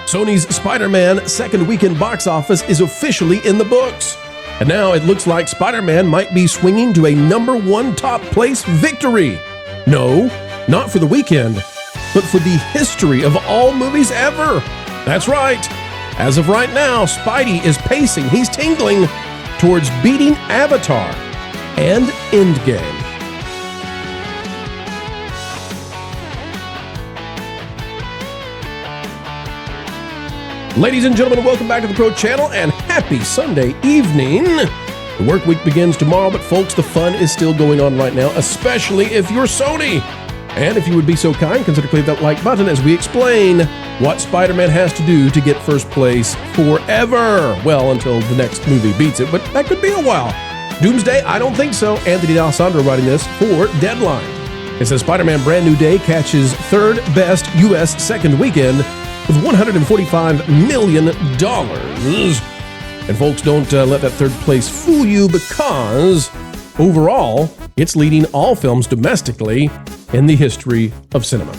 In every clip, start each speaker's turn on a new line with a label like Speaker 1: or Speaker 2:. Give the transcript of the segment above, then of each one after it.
Speaker 1: Sony's Spider-Man second weekend box office is officially in the books. And now it looks like Spider-Man might be swinging to a #1 top place victory. No, not for the weekend, but for the history of all movies ever. That's right. As of right now, Spidey is pacing, he's tingling towards beating Avatar and Endgame. Ladies and gentlemen, welcome back to the Pro Channel and happy Sunday evening. The work week begins tomorrow, but folks, the fun is still going on right now, especially if you're Sony. And if you would be so kind, consider clicking that like button as we explain what Spider-Man has to do to get first place forever. Well, until the next movie beats it, but that could be a while. Doomsday? I don't think so. Anthony D'Alessandro writing this for Deadline. It says Spider-Man Brand New Day catches third best U.S. second weekend with $145 million. And folks, don't let that third place fool you, because overall, it's leading all films domestically in the history of cinema.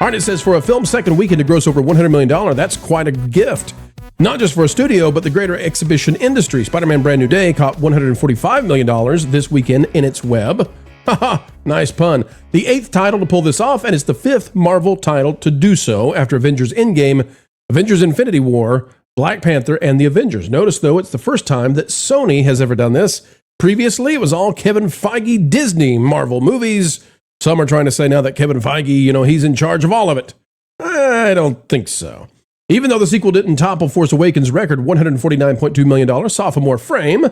Speaker 1: All right, it says for a film's second weekend to gross over $100 million, that's quite a gift. Not just for a studio, but the greater exhibition industry. Spider-Man Brand New Day caught $145 million this weekend in its web. Haha, nice pun. The 8th title to pull this off, and it's the 5th Marvel title to do so after Avengers Endgame, Avengers Infinity War, Black Panther, and the Avengers. Notice, though, it's the first time that Sony has ever done this. Previously, it was all Kevin Feige Disney Marvel movies. Some are trying to say now that Kevin Feige, he's in charge of all of it. I don't think so. Even though the sequel didn't topple Force Awakens' record $149.2 million sophomore frame.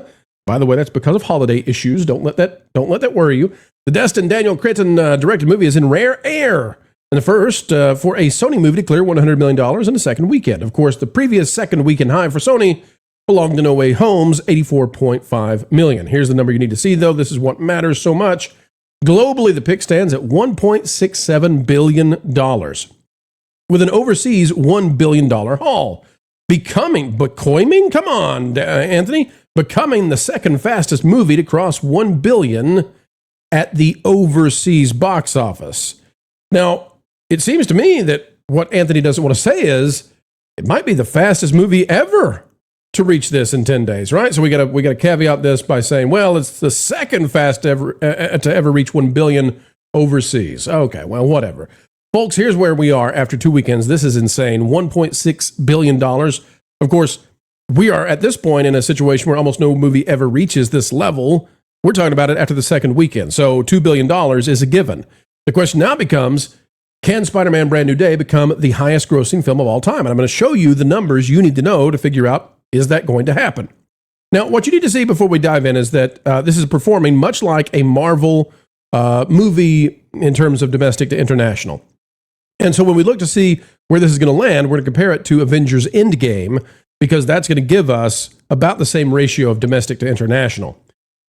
Speaker 1: By the way, that's because of holiday issues. Don't let that worry you. The Dustin Daniel Cretton directed movie is in rare air, and the first for a Sony movie to clear $100 million in the second weekend. Of course, the previous second weekend high for Sony belonged to No Way Home's $84.5 million. Here's the number you need to see, though. This is what matters so much. Globally, the pick stands at $1.67 billion, with an overseas $1 billion haul. Becoming the second fastest movie to cross $1 billion at the overseas box office. Now, it seems to me that what Anthony doesn't want to say is it might be the fastest movie ever to reach this in 10 days, right? So we got to caveat this by saying, well, it's the second fastest ever to ever reach 1 billion overseas. Okay, well, whatever. Folks, here's where we are after 2 weekends. This is insane. $1.6 billion. Of course, we are at this point in a situation where almost no movie ever reaches this level. We're talking about it after the second weekend. So $2 billion is a given. The question now becomes, can Spider-Man Brand New Day become the highest grossing film of all time? And I'm going to show you the numbers you need to know to figure out, is that going to happen? Now, what you need to see before we dive in is that this is performing much like a Marvel movie in terms of domestic to international. And so when we look to see where this is going to land, we're going to compare it to Avengers Endgame, because that's going to give us about the same ratio of domestic to international.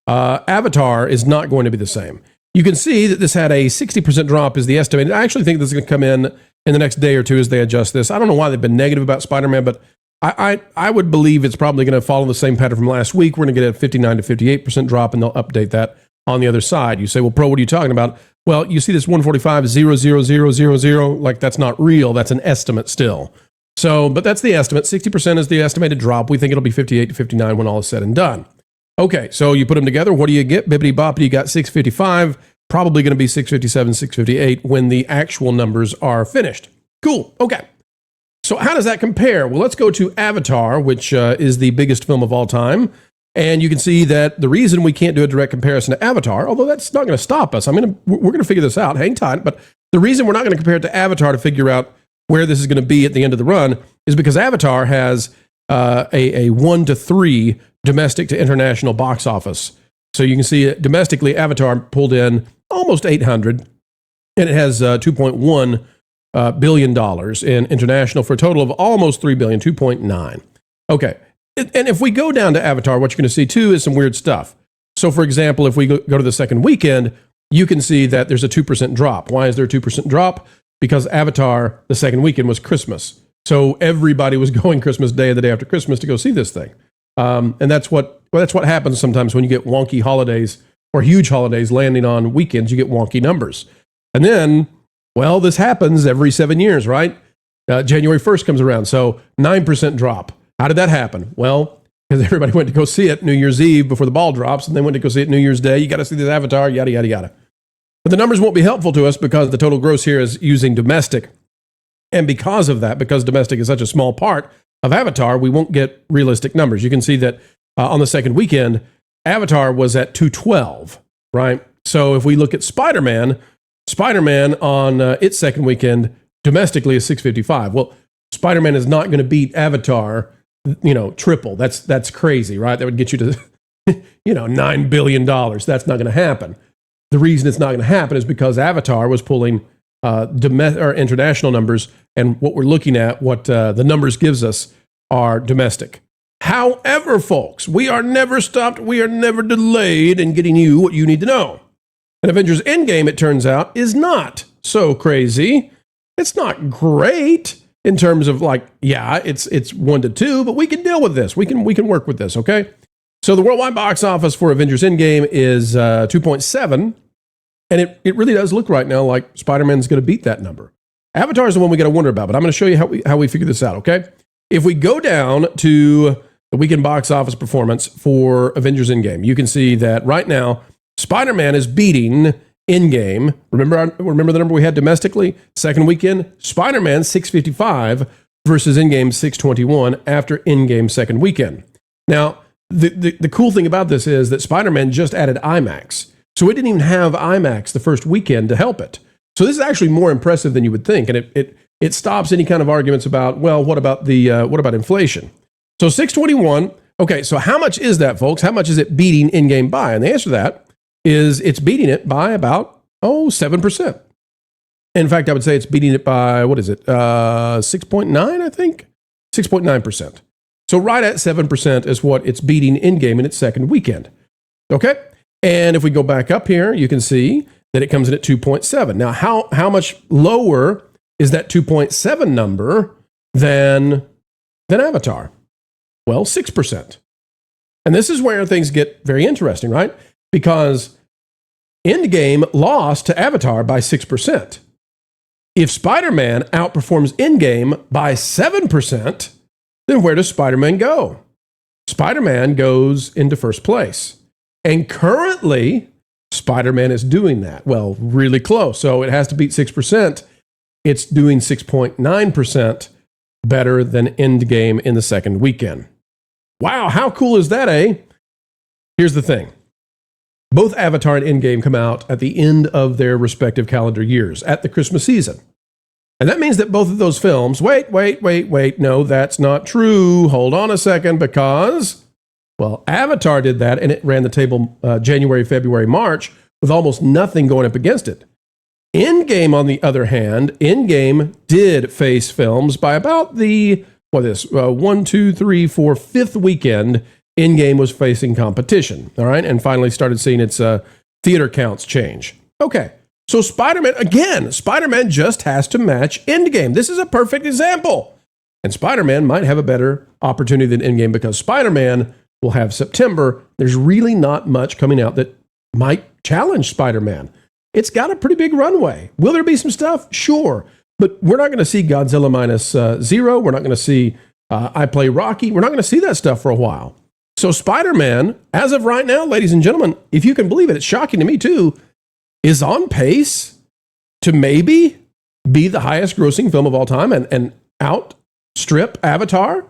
Speaker 1: Avatar is not going to be the same. You can see that this had a 60% drop is the estimate. I actually think this is going to come in the next day or two as they adjust this. I don't know why they've been negative about Spider-Man, but I would believe it's probably going to follow the same pattern from last week. We're going to get a 59 to 58% drop, and they'll update that on the other side. You say, well, Pro, what are you talking about? Well, you see this 145,000,000, like that's not real. That's an estimate still. So, but that's the estimate. 60% is the estimated drop. We think it'll be 58 to 59 when all is said and done. Okay, so you put them together. What do you get? Bippity boppity, you got 655. Probably going to be 657, 658 when the actual numbers are finished. Cool. Okay. So how does that compare? Well, let's go to Avatar, which is the biggest film of all time. And you can see that the reason we can't do a direct comparison to Avatar, although that's not going to stop us, we're going to figure this out. Hang tight. But the reason we're not going to compare it to Avatar to figure out where this is going to be at the end of the run is because Avatar has a 1 to 3 domestic to international box office. So you can see domestically, Avatar pulled in almost 800, and it has $2.1 billion in international for a total of almost $3 billion, 2.9. Okay. And if we go down to Avatar, what you're going to see too is some weird stuff. So for example, if we go to the second weekend, you can see that there's a 2% drop. Why is there a 2% drop? Because Avatar, the second weekend, was Christmas. So everybody was going Christmas Day or the day after Christmas to go see this thing. And that's what happens sometimes when you get wonky holidays or huge holidays landing on weekends, you get wonky numbers. And then, well, this happens every 7 years, right? January 1st comes around, so 9% drop. How did that happen? Well, because everybody went to go see it New Year's Eve before the ball drops, and they went to go see it New Year's Day. You got to see this Avatar, yada, yada, yada. But the numbers won't be helpful to us because the total gross here is using domestic. And because of that, because domestic is such a small part of Avatar, we won't get realistic numbers. You can see that on the second weekend, Avatar was at 212, right? So if we look at Spider-Man on its second weekend domestically is 655. Well, Spider-Man is not going to beat Avatar, triple. That's crazy, right? That would get you to, $9 billion. That's not going to happen. The reason it's not going to happen is because Avatar was pulling international numbers, and what we're looking at, what the numbers gives us, are domestic. However, folks, we are never stopped, we are never delayed in getting you what you need to know. And Avengers Endgame, it turns out, is not so crazy. It's not great in terms of it's 1 to 2, but we can deal with this. We can work with this, okay? So the worldwide box office for Avengers Endgame is 2.7, and it really does look right now like Spider-Man's going to beat that number. Avatar is the one we got to wonder about, but I'm going to show you how we figure this out, okay? If we go down to the weekend box office performance for Avengers Endgame, you can see that right now Spider-Man is beating Endgame. Remember the number we had domestically? Second weekend, Spider-Man 655 versus Endgame 621 after Endgame second weekend. Now, the cool thing about this is that Spider-Man just added IMAX. So it didn't even have IMAX the first weekend to help it. So this is actually more impressive than you would think, and it stops any kind of arguments about, well, what about inflation? So 621. Okay, so how much is that, folks? How much is it beating Endgame by? And the answer to that is it's beating it by about 7%. In fact, I would say it's beating it by 6.9, I think 6.9%. So right at 7% is what it's beating Endgame in its second weekend. Okay. And if we go back up here, you can see that it comes in at 2.7. Now, how much lower is that 2.7 number than Avatar? Well, 6%. And this is where things get very interesting, right? Because Endgame lost to Avatar by 6%. If Spider-Man outperforms Endgame by 7%, then where does Spider-Man go? Spider-Man goes into first place. And currently, Spider-Man is doing that. Well, really close. So it has to beat 6%. It's doing 6.9% better than Endgame in the second weekend. Wow, how cool is that, eh? Here's the thing. Both Avatar and Endgame come out at the end of their respective calendar years, at the Christmas season. And that means that both of those films, wait, no, that's not true. Hold on a second, because, well, Avatar did that, and it ran the table January, February, March, with almost nothing going up against it. Endgame, on the other hand, Endgame did face films by about the, 1, 2, 3, 4, 5th weekend. Endgame was facing competition, all right, and finally started seeing its theater counts change. Okay, so Spider-Man just has to match Endgame. This is a perfect example. And Spider-Man might have a better opportunity than Endgame because Spider-Man will have September. There's really not much coming out that might challenge Spider-Man. It's got a pretty big runway. Will there be some stuff? Sure. But we're not going to see Godzilla minus zero. We're not going to see I Play Rocky. We're not going to see that stuff for a while. So Spider-Man, as of right now, ladies and gentlemen, if you can believe it, it's shocking to me too, is on pace to maybe be the highest grossing film of all time and outstrip Avatar.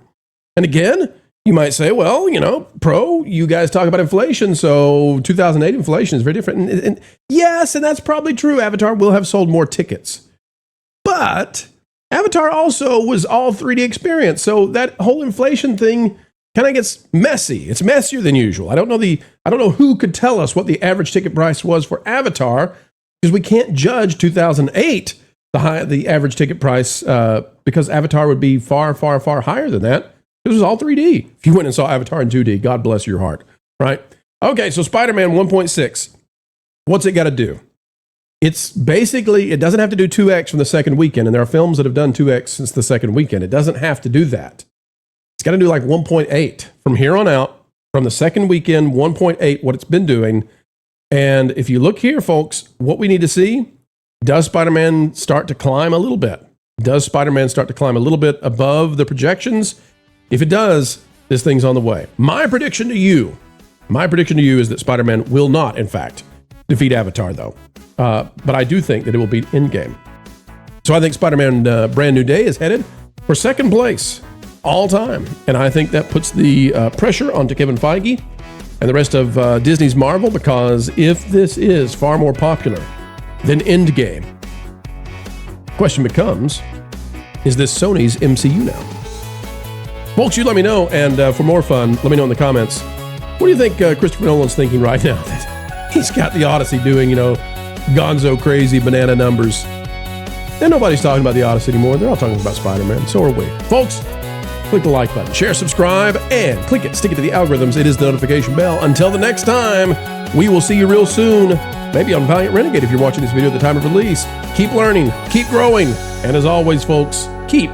Speaker 1: And again, you might say, well, you guys talk about inflation, so 2008 inflation is very different. And yes, and that's probably true. Avatar will have sold more tickets. But Avatar also was all 3D experience, so that whole inflation thing kind of gets messy. It's messier than usual. I don't know who could tell us what the average ticket price was for Avatar, because we can't judge 2008 the average ticket price because Avatar would be far, far, far higher than that. This was all 3D. If you went and saw Avatar in 2D, God bless your heart, right? Okay, so Spider-Man 1.6. What's it got to do? It's basically, it doesn't have to do 2x from the second weekend, and there are films that have done 2x since the second weekend. It doesn't have to do that. It's got to do like 1.8 from here on out, from the second weekend, 1.8, what it's been doing. And if you look here, folks, what we need to see, does Spider-Man start to climb a little bit? Does Spider-Man start to climb a little bit above the projections? If it does, this thing's on the way. My prediction to you is that Spider-Man will not, in fact, defeat Avatar, though. But I do think that it will beat Endgame. So I think Spider-Man Brand New Day is headed for second place all time. And I think that puts the pressure onto Kevin Feige and the rest of Disney's Marvel, because if this is far more popular than Endgame, question becomes, is this Sony's MCU now? Folks, you let me know, and for more fun, let me know in the comments, what do you think Christopher Nolan's thinking right now that he's got the Odyssey doing, gonzo crazy banana numbers? And nobody's talking about the Odyssey anymore. They're all talking about Spider-Man. So are we. Folks, click the like button, share, subscribe, and click it. Stick it to the algorithms. It is the notification bell. Until the next time, we will see you real soon. Maybe on Valiant Renegade if you're watching this video at the time of release. Keep learning, keep growing, and as always, folks, keep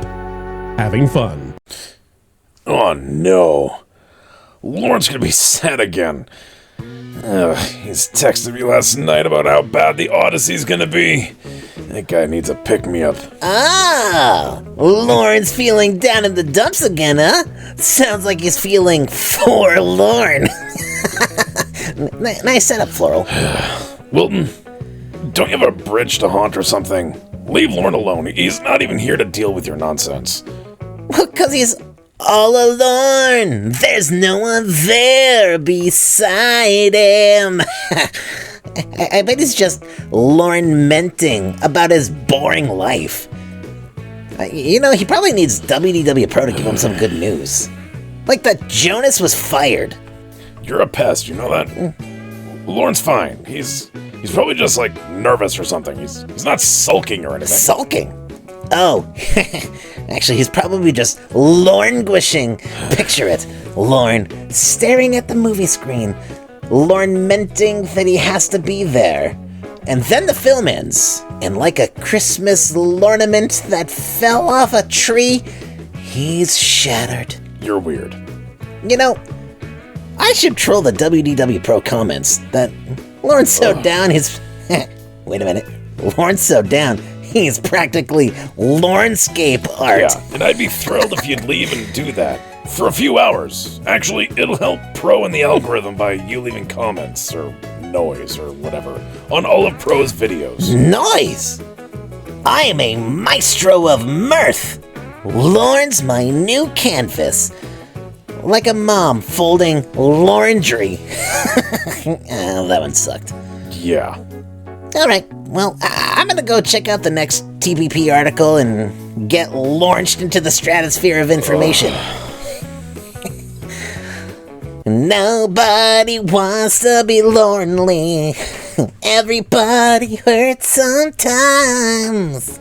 Speaker 1: having fun.
Speaker 2: Oh no. Lauren's gonna be sad again. He's texted me last night about how bad the Odyssey's gonna be. That guy needs a pick-me-up.
Speaker 3: Ah, Lauren's feeling down in the dumps again, huh? Sounds like he's feeling forlorn. Nice setup, Floral.
Speaker 2: Wilton, don't you have a bridge to haunt or something? Leave Lauren alone. He's not even here to deal with your nonsense.
Speaker 3: Well, 'cause he's all alone. There's no one there beside him. I bet he's just lamenting about his boring life. He probably needs WDW Pro to give him some good news. Like that Jonas was fired.
Speaker 2: You're a pest, you know that? Lauren's fine. He's probably just nervous or something. He's not sulking or anything.
Speaker 3: Sulking? Oh, actually, he's probably just languishing. Picture it. Lorne staring at the movie screen, lamenting that he has to be there. And then the film ends, and like a Christmas ornament that fell off a tree, he's shattered.
Speaker 2: You're weird.
Speaker 3: I should troll the WDW Pro comments that Lauren's so down his... Wait a minute. Lauren's so down, he's practically Lawrencescape art.
Speaker 2: Yeah, and I'd be thrilled if you'd leave and do that. For a few hours. Actually, it'll help Pro in the algorithm by you leaving comments, or noise, or whatever, on all of Pro's videos.
Speaker 3: Noise? I am a maestro of mirth. Lauren's my new canvas. Like a mom folding laundry. Oh, that one sucked.
Speaker 2: Yeah.
Speaker 3: Alright, well, I'm gonna go check out the next TPP article and get launched into the stratosphere of information. Nobody wants to be lonely. Everybody hurts sometimes.